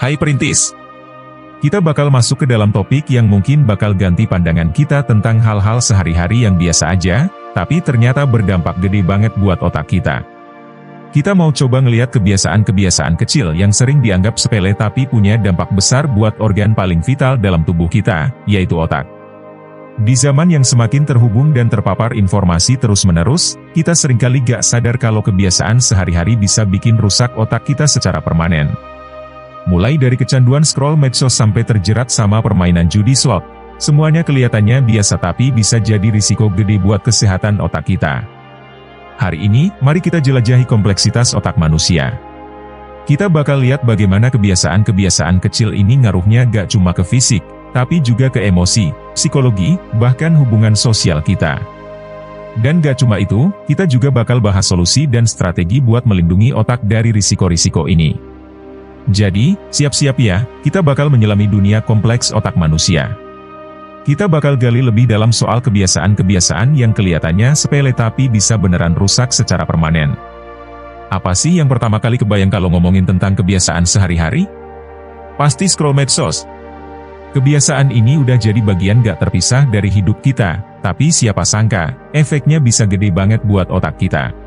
Hai perintis! Kita bakal masuk ke dalam topik yang mungkin bakal ganti pandangan kita tentang hal-hal sehari-hari yang biasa aja, tapi ternyata berdampak gede banget buat otak kita. Kita mau coba ngeliat kebiasaan-kebiasaan kecil yang sering dianggap sepele tapi punya dampak besar buat organ paling vital dalam tubuh kita, yaitu otak. Di zaman yang semakin terhubung dan terpapar informasi terus-menerus, kita seringkali gak sadar kalau kebiasaan sehari-hari bisa bikin rusak otak kita secara permanen. Mulai dari kecanduan scroll medsos sampai terjerat sama permainan judi slot, semuanya kelihatannya biasa tapi bisa jadi risiko gede buat kesehatan otak kita. Hari ini, mari kita jelajahi kompleksitas otak manusia. Kita bakal lihat bagaimana kebiasaan-kebiasaan kecil ini ngaruhnya gak cuma ke fisik, tapi juga ke emosi, psikologi, bahkan hubungan sosial kita. Dan gak cuma itu, kita juga bakal bahas solusi dan strategi buat melindungi otak dari risiko-risiko ini. Jadi, siap-siap ya, kita bakal menyelami dunia kompleks otak manusia. Kita bakal gali lebih dalam soal kebiasaan-kebiasaan yang kelihatannya sepele tapi bisa beneran rusak secara permanen. Apa sih yang pertama kali kebayang kalau ngomongin tentang kebiasaan sehari-hari? Pasti scroll medsos. Kebiasaan ini udah jadi bagian gak terpisah dari hidup kita, tapi siapa sangka, efeknya bisa gede banget buat otak kita.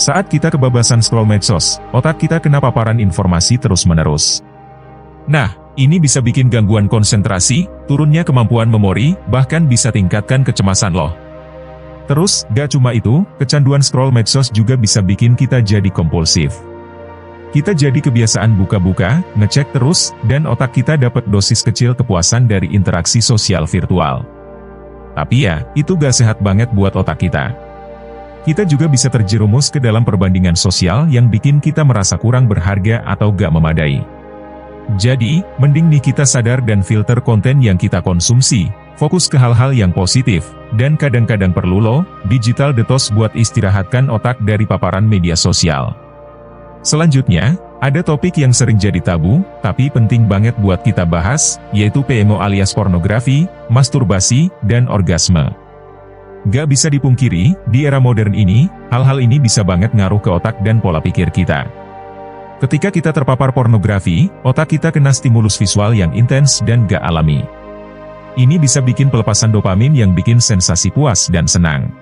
Saat kita kebablasan scroll medsos, otak kita kena paparan informasi terus-menerus. Nah, ini bisa bikin gangguan konsentrasi, turunnya kemampuan memori, bahkan bisa tingkatkan kecemasan loh. Terus, gak cuma itu, kecanduan scroll medsos juga bisa bikin kita jadi kompulsif. Kita jadi kebiasaan buka-buka, ngecek terus, dan otak kita dapat dosis kecil kepuasan dari interaksi sosial virtual. Tapi ya, itu gak sehat banget buat otak kita. Kita juga bisa terjerumus ke dalam perbandingan sosial yang bikin kita merasa kurang berharga atau gak memadai. Jadi, mending nih kita sadar dan filter konten yang kita konsumsi, fokus ke hal-hal yang positif, dan kadang-kadang perlu loh, digital detox buat istirahatkan otak dari paparan media sosial. Selanjutnya, ada topik yang sering jadi tabu, tapi penting banget buat kita bahas, yaitu PMO alias pornografi, masturbasi, dan orgasme. Gak bisa dipungkiri, di era modern ini, hal-hal ini bisa banget ngaruh ke otak dan pola pikir kita. Ketika kita terpapar pornografi, otak kita kena stimulus visual yang intens dan gak alami. Ini bisa bikin pelepasan dopamin yang bikin sensasi puas dan senang.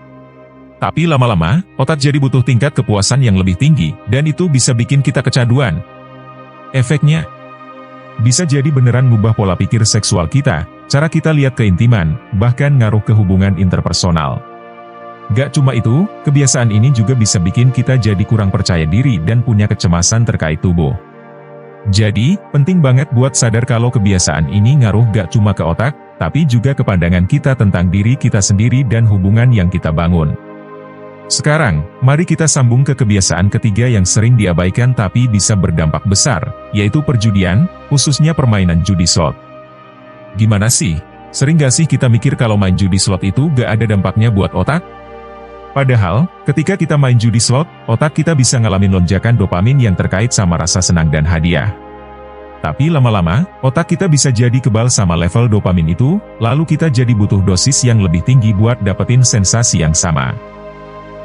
Tapi lama-lama, otak jadi butuh tingkat kepuasan yang lebih tinggi, dan itu bisa bikin kita kecanduan. Efeknya bisa jadi beneran ngubah pola pikir seksual kita, cara kita lihat keintiman, bahkan ngaruh ke hubungan interpersonal. Gak cuma itu, kebiasaan ini juga bisa bikin kita jadi kurang percaya diri dan punya kecemasan terkait tubuh. Jadi, penting banget buat sadar kalau kebiasaan ini ngaruh gak cuma ke otak, tapi juga ke pandangan kita tentang diri kita sendiri dan hubungan yang kita bangun. Sekarang, mari kita sambung ke kebiasaan ketiga yang sering diabaikan tapi bisa berdampak besar, yaitu perjudian, khususnya permainan judi slot. Gimana sih? Sering gak sih kita mikir kalau main judi slot itu gak ada dampaknya buat otak? Padahal, ketika kita main judi slot, otak kita bisa ngalamin lonjakan dopamin yang terkait sama rasa senang dan hadiah. Tapi lama-lama, otak kita bisa jadi kebal sama level dopamin itu, lalu kita jadi butuh dosis yang lebih tinggi buat dapetin sensasi yang sama.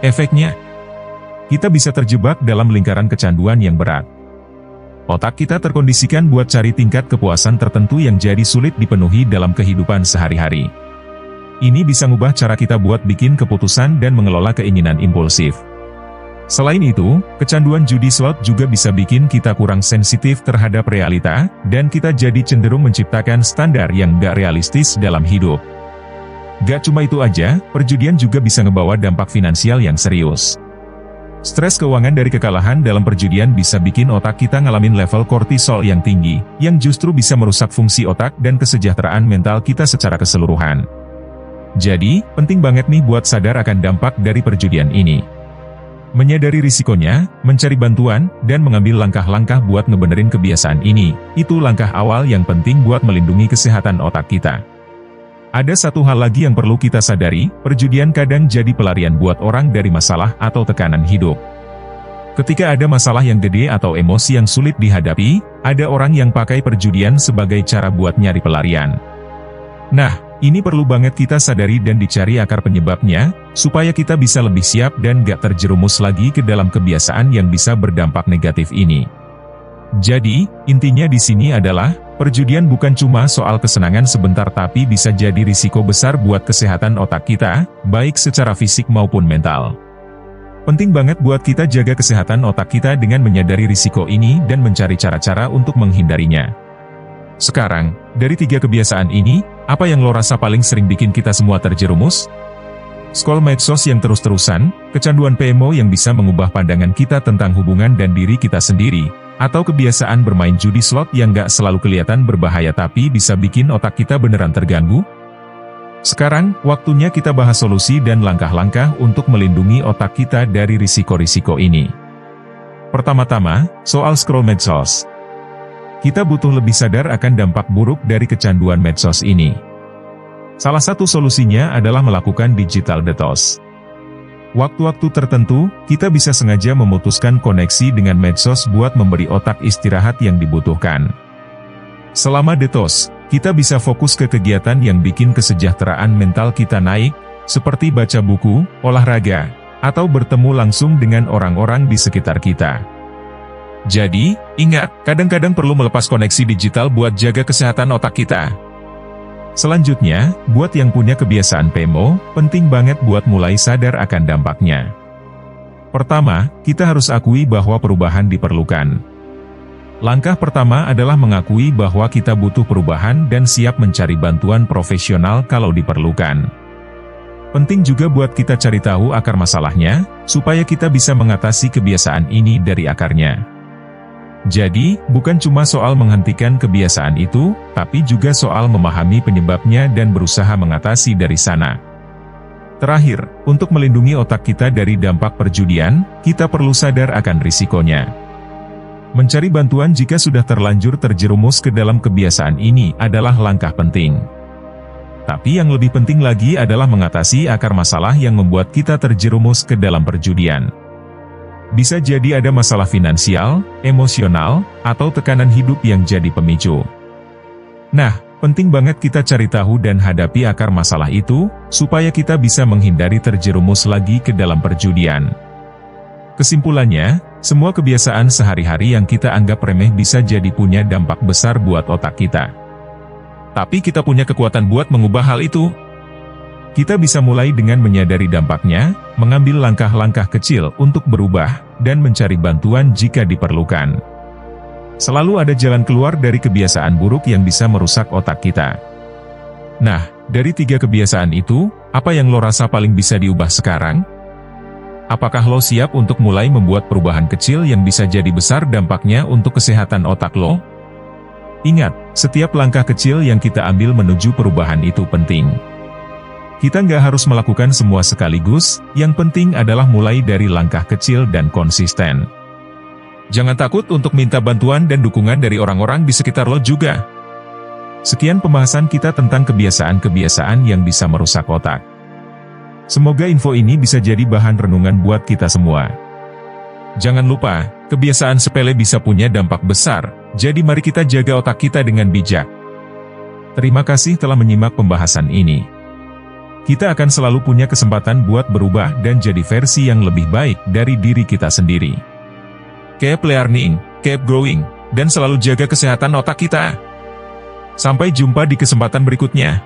Efeknya, kita bisa terjebak dalam lingkaran kecanduan yang berat. Otak kita terkondisikan buat cari tingkat kepuasan tertentu yang jadi sulit dipenuhi dalam kehidupan sehari-hari. Ini bisa ngubah cara kita buat bikin keputusan dan mengelola keinginan impulsif. Selain itu, kecanduan judi slot juga bisa bikin kita kurang sensitif terhadap realita, dan kita jadi cenderung menciptakan standar yang gak realistis dalam hidup. Gak cuma itu aja, perjudian juga bisa ngebawa dampak finansial yang serius. Stres keuangan dari kekalahan dalam perjudian bisa bikin otak kita ngalamin level kortisol yang tinggi, yang justru bisa merusak fungsi otak dan kesejahteraan mental kita secara keseluruhan. Jadi, penting banget nih buat sadar akan dampak dari perjudian ini. Menyadari risikonya, mencari bantuan, dan mengambil langkah-langkah buat ngebenerin kebiasaan ini, itu langkah awal yang penting buat melindungi kesehatan otak kita. Ada satu hal lagi yang perlu kita sadari, perjudian kadang jadi pelarian buat orang dari masalah atau tekanan hidup. Ketika ada masalah yang gede atau emosi yang sulit dihadapi, ada orang yang pakai perjudian sebagai cara buat nyari pelarian. Nah, ini perlu banget kita sadari dan dicari akar penyebabnya, supaya kita bisa lebih siap dan gak terjerumus lagi ke dalam kebiasaan yang bisa berdampak negatif ini. Jadi, intinya di sini adalah, perjudian bukan cuma soal kesenangan sebentar tapi bisa jadi risiko besar buat kesehatan otak kita, baik secara fisik maupun mental. Penting banget buat kita jaga kesehatan otak kita dengan menyadari risiko ini dan mencari cara-cara untuk menghindarinya. Sekarang, dari 3 kebiasaan ini, apa yang lo rasa paling sering bikin kita semua terjerumus? Scroll medsos yang terus-terusan, kecanduan PMO yang bisa mengubah pandangan kita tentang hubungan dan diri kita sendiri, atau kebiasaan bermain judi slot yang gak selalu kelihatan berbahaya tapi bisa bikin otak kita beneran terganggu? Sekarang, waktunya kita bahas solusi dan langkah-langkah untuk melindungi otak kita dari risiko-risiko ini. Pertama-tama, soal scroll medsos. Kita butuh lebih sadar akan dampak buruk dari kecanduan medsos ini. Salah satu solusinya adalah melakukan digital detox. Waktu-waktu tertentu, kita bisa sengaja memutuskan koneksi dengan medsos buat memberi otak istirahat yang dibutuhkan. Selama detox, kita bisa fokus ke kegiatan yang bikin kesejahteraan mental kita naik, seperti baca buku, olahraga, atau bertemu langsung dengan orang-orang di sekitar kita. Jadi, ingat, kadang-kadang perlu melepas koneksi digital buat jaga kesehatan otak kita. Selanjutnya, buat yang punya kebiasaan PMO, penting banget buat mulai sadar akan dampaknya. Pertama, kita harus akui bahwa perubahan diperlukan. Langkah pertama adalah mengakui bahwa kita butuh perubahan dan siap mencari bantuan profesional kalau diperlukan. Penting juga buat kita cari tahu akar masalahnya, supaya kita bisa mengatasi kebiasaan ini dari akarnya. Jadi, bukan cuma soal menghentikan kebiasaan itu, tapi juga soal memahami penyebabnya dan berusaha mengatasi dari sana. Terakhir, untuk melindungi otak kita dari dampak perjudian, kita perlu sadar akan risikonya. Mencari bantuan jika sudah terlanjur terjerumus ke dalam kebiasaan ini adalah langkah penting. Tapi yang lebih penting lagi adalah mengatasi akar masalah yang membuat kita terjerumus ke dalam perjudian. Bisa jadi ada masalah finansial, emosional, atau tekanan hidup yang jadi pemicu. Nah, penting banget kita cari tahu dan hadapi akar masalah itu, supaya kita bisa menghindari terjerumus lagi ke dalam perjudian. Kesimpulannya, semua kebiasaan sehari-hari yang kita anggap remeh bisa jadi punya dampak besar buat otak kita. Tapi kita punya kekuatan buat mengubah hal itu. Kita bisa mulai dengan menyadari dampaknya, mengambil langkah-langkah kecil untuk berubah, dan mencari bantuan jika diperlukan. Selalu ada jalan keluar dari kebiasaan buruk yang bisa merusak otak kita. Nah, dari 3 kebiasaan itu, apa yang lo rasa paling bisa diubah sekarang? Apakah lo siap untuk mulai membuat perubahan kecil yang bisa jadi besar dampaknya untuk kesehatan otak lo? Ingat, setiap langkah kecil yang kita ambil menuju perubahan itu penting. Kita nggak harus melakukan semua sekaligus, yang penting adalah mulai dari langkah kecil dan konsisten. Jangan takut untuk minta bantuan dan dukungan dari orang-orang di sekitar lo juga. Sekian pembahasan kita tentang kebiasaan-kebiasaan yang bisa merusak otak. Semoga info ini bisa jadi bahan renungan buat kita semua. Jangan lupa, kebiasaan sepele bisa punya dampak besar, jadi mari kita jaga otak kita dengan bijak. Terima kasih telah menyimak pembahasan ini. Kita akan selalu punya kesempatan buat berubah dan jadi versi yang lebih baik dari diri kita sendiri. Keep learning, keep growing, dan selalu jaga kesehatan otak kita. Sampai jumpa di kesempatan berikutnya.